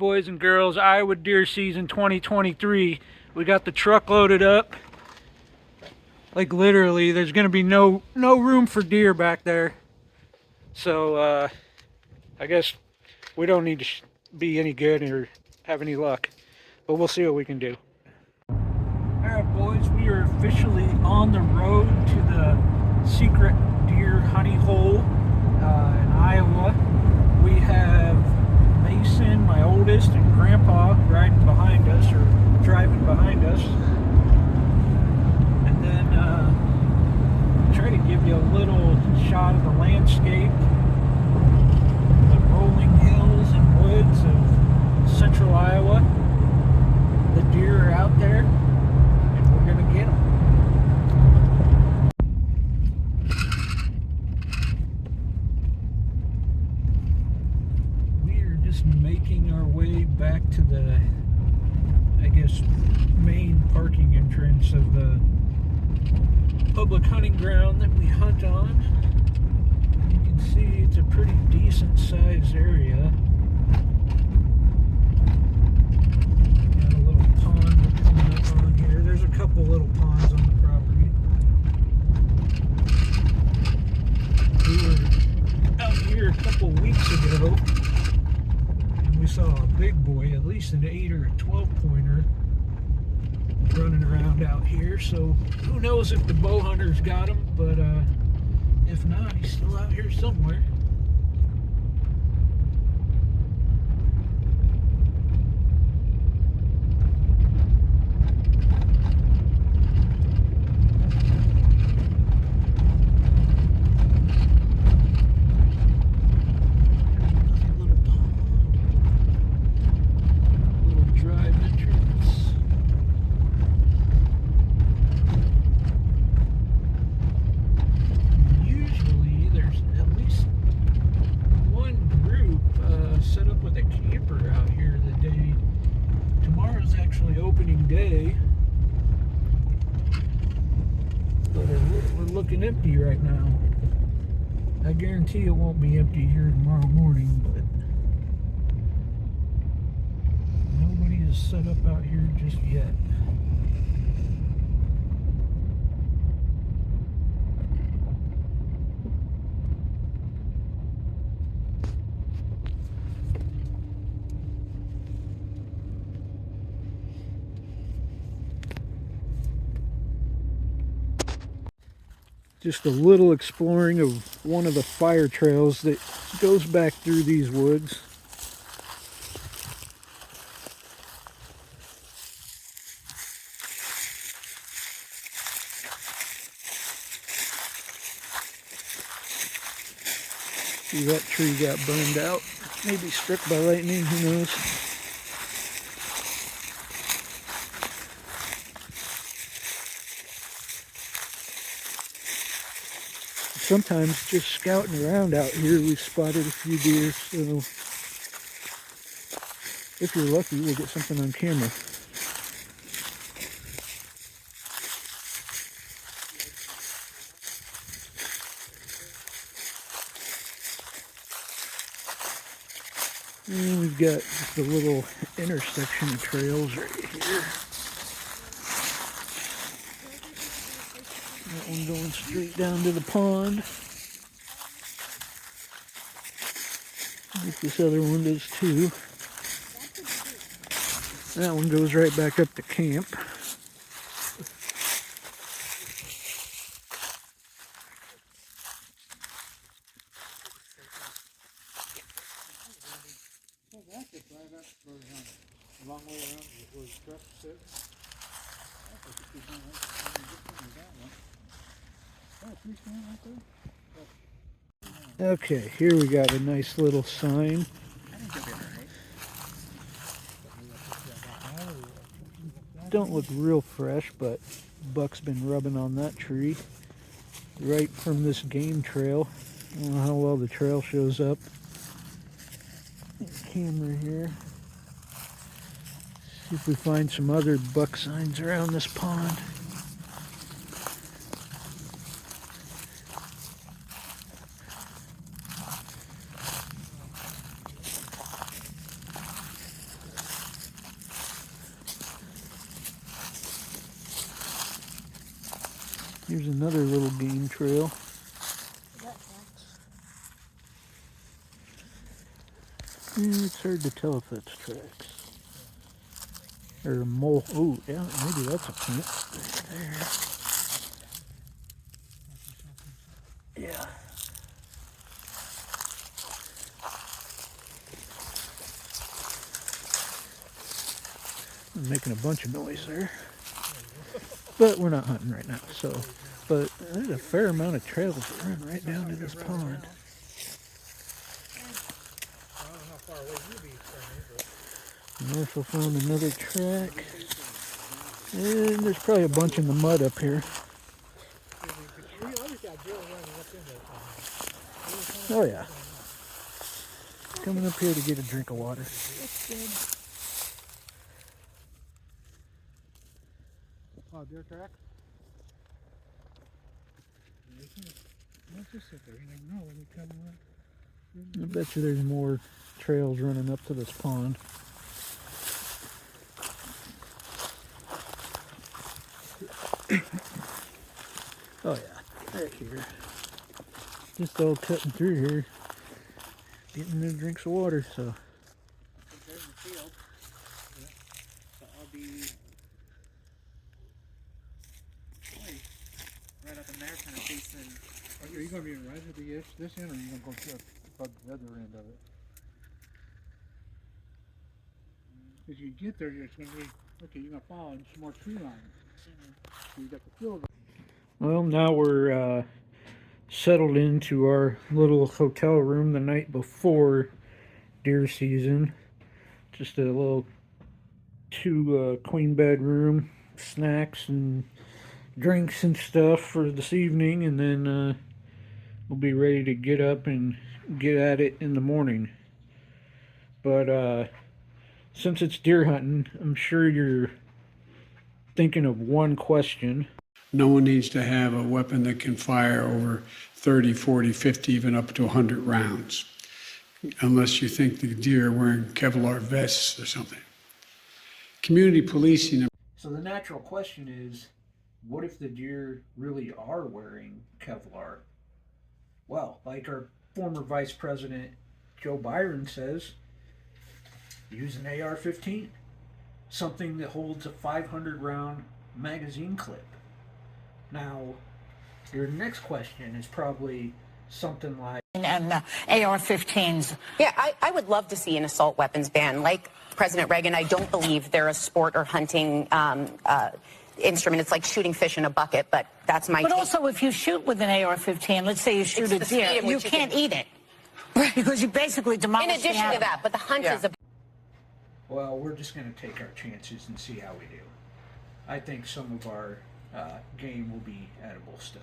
Boys and girls, Iowa deer season 2023. We got the truck loaded up. Like literally, there's gonna be no room for deer back there. So I guess we don't need to be any good or have any luck, but we'll see what we can do. Alright boys, we are officially on the road to the secret deer honey hole in Iowa. We have Mason, my oldest, and Grandpa riding behind us, or driving behind us. And then try to give you a little shot of the landscape, the rolling hills and woods of central Iowa. The deer are out there, and we're gonna get them. Making our way back to the, I guess, main parking entrance of the public hunting ground that we hunt on. You can see it's a pretty decent sized area. Got a little pond we're coming up on here. There's a couple little ponds on the property. We were out here a couple weeks ago. We saw a big boy, at least an 8 or a 12 pointer, running around out here. So who knows if the bow hunters got him, but if not, he's still out here somewhere. Opening day, but we're looking empty right now. I guarantee it won't be empty here tomorrow morning, but nobody is set up out here just yet. Just a little exploring of one of the fire trails that goes back through these woods. See, that tree got burned out. Maybe struck by lightning, who knows? Sometimes just scouting around out here, we've spotted a few deer, so if you're lucky, we'll get something on camera. And we've got just a little intersection of trails right here. That one going straight down to the pond. I think this other one does too. That one goes right back up to camp. Okay, here we got a nice little sign. Don't look real fresh, but buck's been rubbing on that tree right from this game trail. I don't know how well the trail shows up. Camera here. See if we find some other buck signs around this pond. Here's another little game trail. It's hard to tell if that's tracks. Or a mole. Oh, yeah, maybe that's a print. Right there. Yeah. I'm making a bunch of noise there. But we're not hunting right now, so. But there's a fair amount of trails that run right down to this pond. Marshall found another track. And there's probably a bunch in the mud up here. Oh yeah. Coming up here to get a drink of water. That's good. Oh, deer track? Let's just sit there. You never know when you come around. I bet you there's more trails running up to this pond. Oh yeah, right here. Just all cutting through here, getting their drinks of water, so. There's the field. Yeah. So I'll be right up in there, kind of facing. Are you going to be right at the edge this end, or are you going to go to the other end of it? As you get there, it's going to be, okay, you're going to follow some more tree lines. So you got the field. Well, now we're settled into our little hotel room the night before deer season. Just a little queen bed room, snacks and drinks and stuff for this evening, and then we'll be ready to get up and get at it in the morning. But since it's deer hunting, I'm sure you're thinking of one question. No one needs to have a weapon that can fire over 30, 40, 50, even up to 100 rounds, unless you think the deer are wearing Kevlar vests or something. Community policing. So the natural question is, what if the deer really are wearing Kevlar? Well, like our former Vice President Joe Byron says, use an AR-15, something that holds a 500 round magazine clip. Now, your next question is probably something like, and AR-15s. Yeah, I would love to see an assault weapons ban. Like President Reagan, I don't believe they're a sport or hunting instrument. It's like shooting fish in a bucket, but that's my But take. also, if you shoot with an AR-15, let's say you shoot a deer, you can't eat it. Right, because you basically demolish In addition to that, but the hunt is a... well, we're just going to take our chances and see how we do. I think some of our game will be edible still.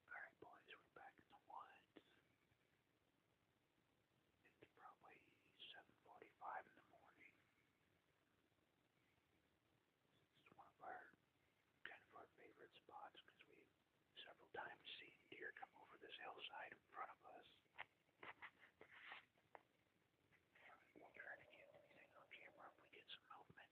Alright boys, we're back in the woods. It's probably 7:45 in the morning. It's one of our favorite spots because we've several times seen deer come over this hillside in front of us. We'll try to get anything on camera if we get some movement.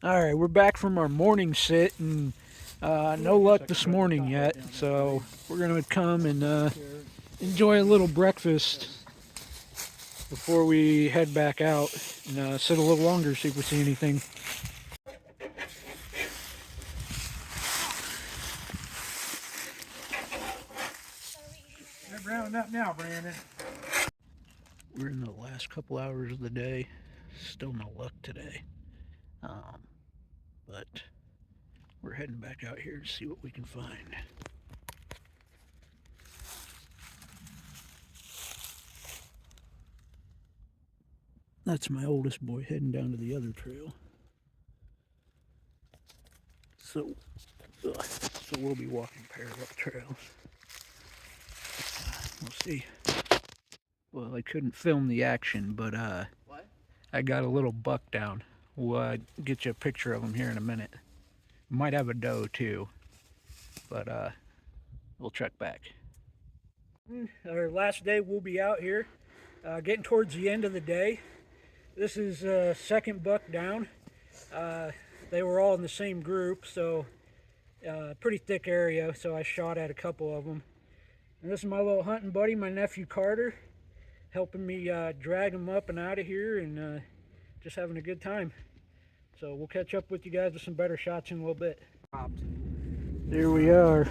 Alright, we're back from our morning sit, and no luck this morning yet, so we're going to come and enjoy a little breakfast before we head back out and sit a little longer, see if we see anything. They're rounding up now, Brandon. We're in the last couple hours of the day. Still no luck today. But we're heading back out here to see what we can find. That's my oldest boy heading down to the other trail. So we'll be walking parallel trails. We'll see. Well, I couldn't film the action, but I got a little buck down. We'll get you a picture of him here in a minute. Might have a doe too, but we'll check back. Our last day, we'll be out here, getting towards the end of the day. This is second buck down. They were all in the same group, so pretty thick area, so I shot at a couple of them. And this is my little hunting buddy, my nephew Carter, helping me drag them up and out of here, and just having a good time. So we'll catch up with you guys with some better shots in a little bit. There we are.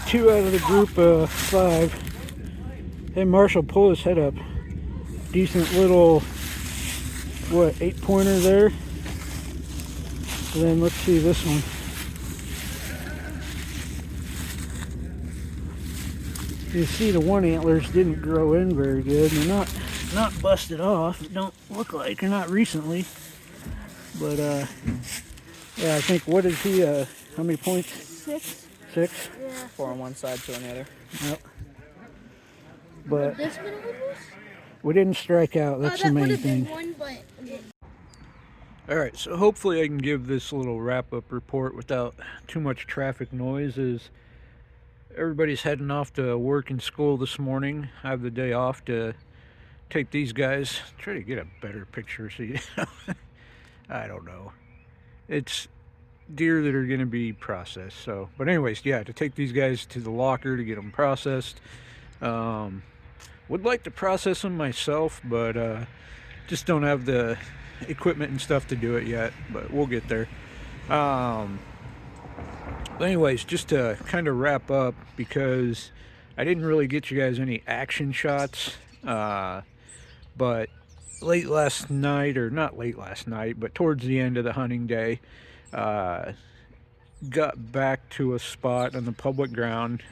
2 out of the group of 5. Hey Marshall, pull his head up. Decent little, what, 8-pointer there. And then let's see this one. You see the one antlers didn't grow in very good. They're not busted off. It don't look like, or not recently. But yeah, I think, what is he, how many points? 6. 6? Yeah. 4 on one side, 2 on the other. Yep. But This one was? we didn't strike out, that's the that would main have been thing. one, but Alright, so hopefully I can give this little wrap-up report without too much traffic noise. As everybody's heading off to work and school this morning. I have the day off to take these guys, try to get a better picture so you I don't know. It's deer that are going to be processed. So, but anyways, yeah, to take these guys to the locker to get them processed. Would like to process them myself, but just don't have the equipment and stuff to do it yet, but we'll get there. But anyways, just to kind of wrap up, because I didn't really get you guys any action shots, but late last night, or not late last night, but towards the end of the hunting day, got back to a spot on the public ground,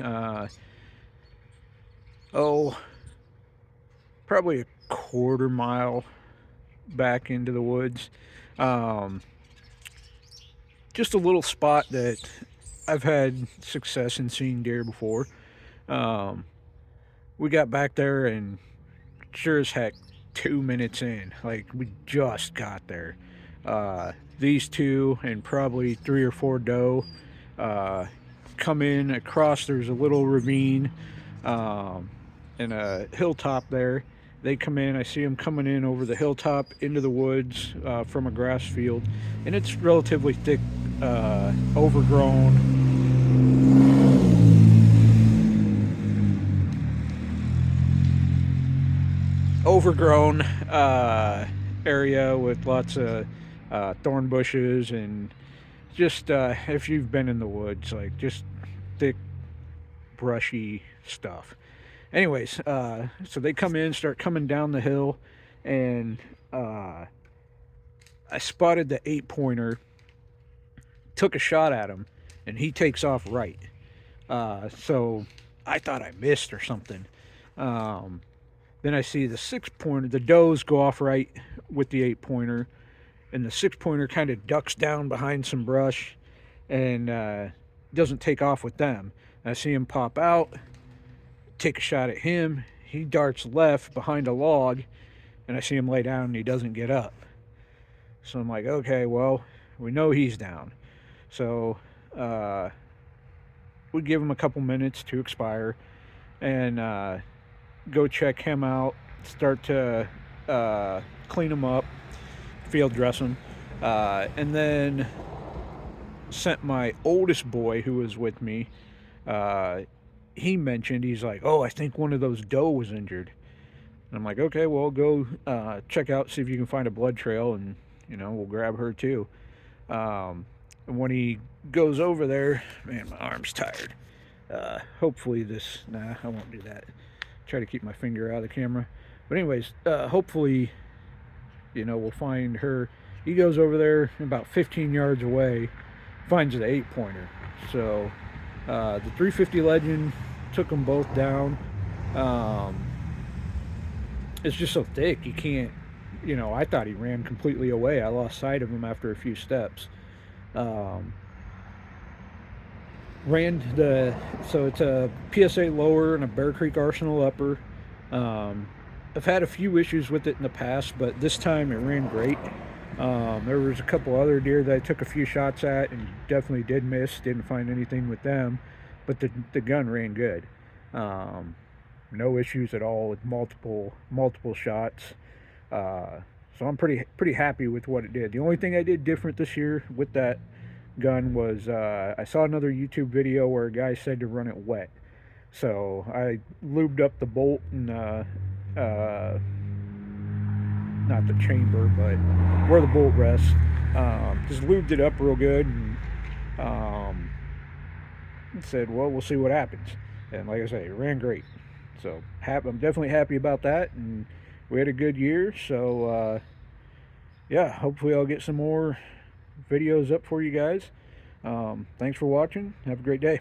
probably a quarter mile back into the woods. Just a little spot that I've had success in seeing deer before. We got back there, and sure as heck, 2 minutes in, like, we just got there. These two and probably 3 or 4 doe come in across. There's a little ravine and a hilltop there. They come in, I see them coming in over the hilltop into the woods from a grass field, and it's relatively thick, overgrown area with lots of thorn bushes, and just if you've been in the woods, like, just thick brushy stuff. Anyways, so they come in, start coming down the hill, and I spotted the 8-pointer, took a shot at him, and he takes off right. So I thought I missed or something. Then I see the 6-pointer, the does go off right with the 8-pointer, and the 6-pointer kind of ducks down behind some brush and doesn't take off with them. I see him pop out, take a shot at him. He darts left behind a log, and I see him lay down and he doesn't get up. So I'm like, okay, well, we know he's down. So we give him a couple minutes to expire and go check him out, start to clean him up, field dress him, and then sent my oldest boy who was with me. He mentioned, he's like, oh, I think one of those doe was injured. And I'm like, okay, well, go check out, see if you can find a blood trail, and, you know, we'll grab her too. And when he goes over there, man, my arm's tired. Hopefully this, nah, I won't do that. Try to keep my finger out of the camera. But anyways, hopefully, you know, we'll find her. He goes over there about 15 yards away, finds the 8-pointer. So the 350 Legend took them both down. It's just so thick, you can't, you know, I thought he ran completely away. I lost sight of him after a few steps. So it's a PSA lower and a Bear Creek Arsenal upper. I've had a few issues with it in the past, but this time it ran great. There was a couple other deer that I took a few shots at and definitely did miss, didn't find anything with them, but the gun ran good. No issues at all with multiple shots. So I'm pretty happy with what it did. The only thing I did different this year with that gun was I saw another YouTube video where a guy said to run it wet. So I lubed up the bolt and not the chamber, but where the bolt rests. Just lubed it up real good and said, well, we'll see what happens. And like I say, it ran great. So I'm definitely happy about that, and we had a good year. So yeah, hopefully I'll get some more videos up for you guys. Thanks for watching. Have a great day.